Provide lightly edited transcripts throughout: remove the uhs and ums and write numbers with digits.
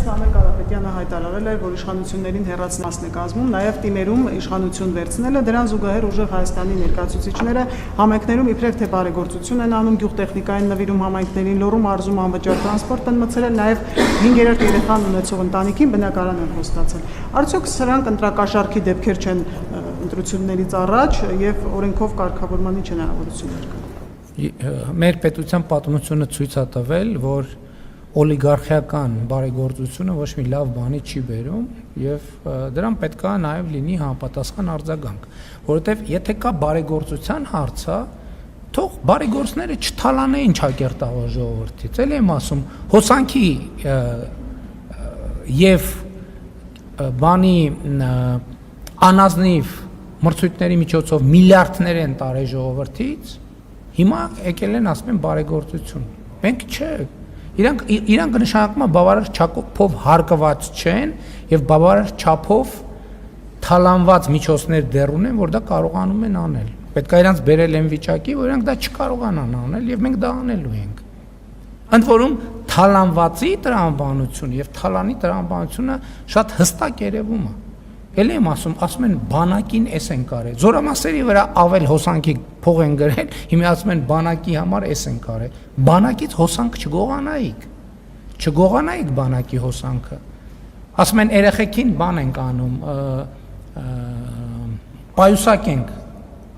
Սամվել Կարապետյանը հայտարարել էր, որ իշխանություններին հեռացնելն է կազմում, նաև տիմերում իշխանություն վերցնելը, դրան զուգահեռ ուժեղ Հայաստանի ներկայացուցիչները համայնքներում իբրև թե բարեգործություն են անում, գյուղտեխնիկային նվիրում համայնքներին, լոռում արզում անվճար տրանսպորտ են մտցրել, նաև 5-րդ երեխան ունեցող ընտանիքին բնակարան են խոստացել։ Արդյոք սրանք ընտրակաշառքի դեպքեր չեն ընտրություններից առաջ եւ օրենքով կարգավորման ինչ հնարավորություններ կան։ Մեր պետության պատմությունը ցույց է տվել, որ օլիգարխիական բարեգործությունը ոչ մի լավ բանի չի բերում եւ դրան պետք է նաեւ լինի համապատասխան արձագանք, որովհետեւ եթե կա բարեգործության հարցը, թող բարեգործները չթալանեին ճակերտավոր ժողովրդից, էլի եմ ասում, հոսանքի եւ բանի անազնիվ մրցույթների միջոցով միլիարդներ են տարել ժողովրդից, հիմա եկել են ասում են բարեգործություն։ Մենք չէ Իրանք նշանակում է բավարար չափով հարկված չեն եւ բավարար չափով թալանված միջոցներ դեռ ունեն, որ դա կարողանում են անել։ Պետք է իրանք բերել են վիճակի, որ իրանք դա չկարողանան անել եւ մենք դա անելու ենք։ Ընդ որում թալանվածի տրամաբանությունը եւ թալանի տրամաբանությունը շատ հստակ երևում է։ Էլի եմ ասում են բանակին էս են կարել։ Զորամասերի վրա ավել հոսանքի փող են գրել, հիմա ասում են բանակի համար էս են կարել։ Բանակից հոսանք չգողանայիք բանակի հոսանքը։ Ասում են երեխեքին բան ենք անում, պայուսակ ենք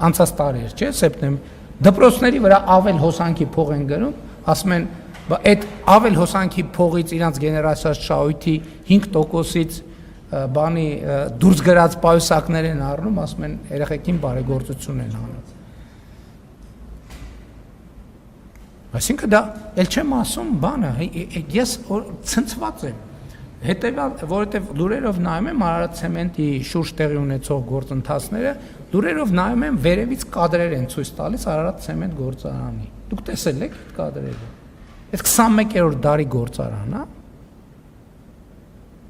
անցած տարի էր, չէ՞, սեպտեմբեր։ Դպրոցների վրա ավել հոսանքի փող են գրում, ասում են այդ ավել հոսանքի փողից իրանց գեներացիա շահույթի 5%-ից բանի դուրս գրած պայուսակներ են առնում, ասում են երեխեքին բարեգործություն են անում։ Այսինքն դա էլ չեմ ասում բանը, ես ցնցված եմ։ Հետևյալ, որովհետև լուրերով նայում եմ Արարատ ցեմենտի շուրջ տեղի ունեցող գործընթացները, լուրերով նայում եմ վերևից կադրեր են ցույց տալիս Արարատ ցեմենտ գործարանի։ Դուք տեսել եք այդ կադրերը։ Այդ 21-րդ դարի գործարան, հա։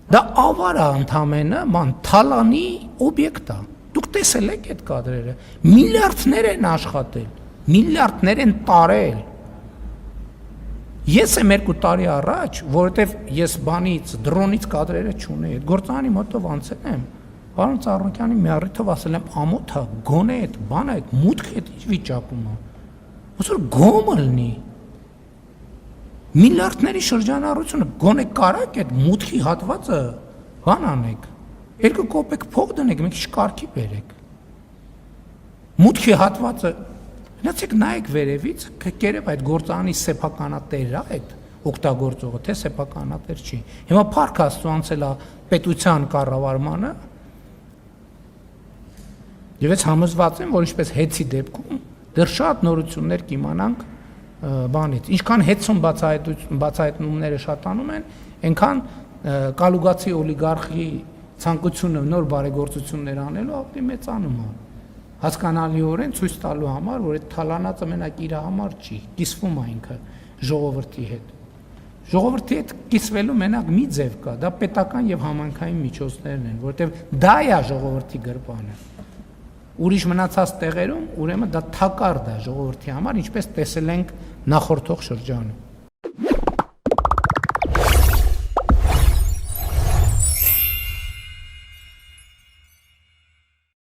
Դա ավար է ընդամենը, թալանի օբյեկտ է։ Դուք տեսել եք այդ կադրերը։ Միլիարդներ են աշխատել, միլիարդներ են տարել։ Ես եմ 2 տարի առաջ, որովհետև ես բանից, դրոնից կադրերը չունեի, այդ գործարանի մոտով անցել եմ, պարոն Ծառուկյանի մի առիթով ասել եմ, ամոթ է, գոնե այդ բանը, այդ մուտքը այդ վիճակում է։ Ոնց որ գոմը լինի։ Միլիարդների շրջանառությունը գոնե կարակ այդ մուտքի հատվածը բան անեք 2 կոպեկ փող դնեք մենք շկարքի բերեք մուտքի հատվածը գնացեք նայեք վերևից կերև այդ գործարանի սեփականատերն է այդ օգտագործողը թե սեփականատեր չի հիմա փառք Աստծո անցել է պետության կառավարմանը եւ ես համոզված եմ որ ինչպես հեծի դեպքում դեռ շատ նորություններ կիմանանք բանից ինչքան հետցում բացահայտումները շատանում են այնքան կալուգացի օլիգարխի ցանկությունը նոր բարեգործություններ անելու ավելի մեծանում է հասկանալիորեն ցույց տալու համար որ այդ թալանածը մենակ իր համար չի կիսվում է ինքը ժողովրդի հետ կիսվելու մենակ մի ձև կա դա պետական եւ համայնքային միջոցներն են որտեղ դա է ժողովրդի գրպանը ուրիշ մնացած տեղերում ուրեմն դա թակարդ է ժողովրդի համար ինչպես տեսել ենք նախորդող շրջանում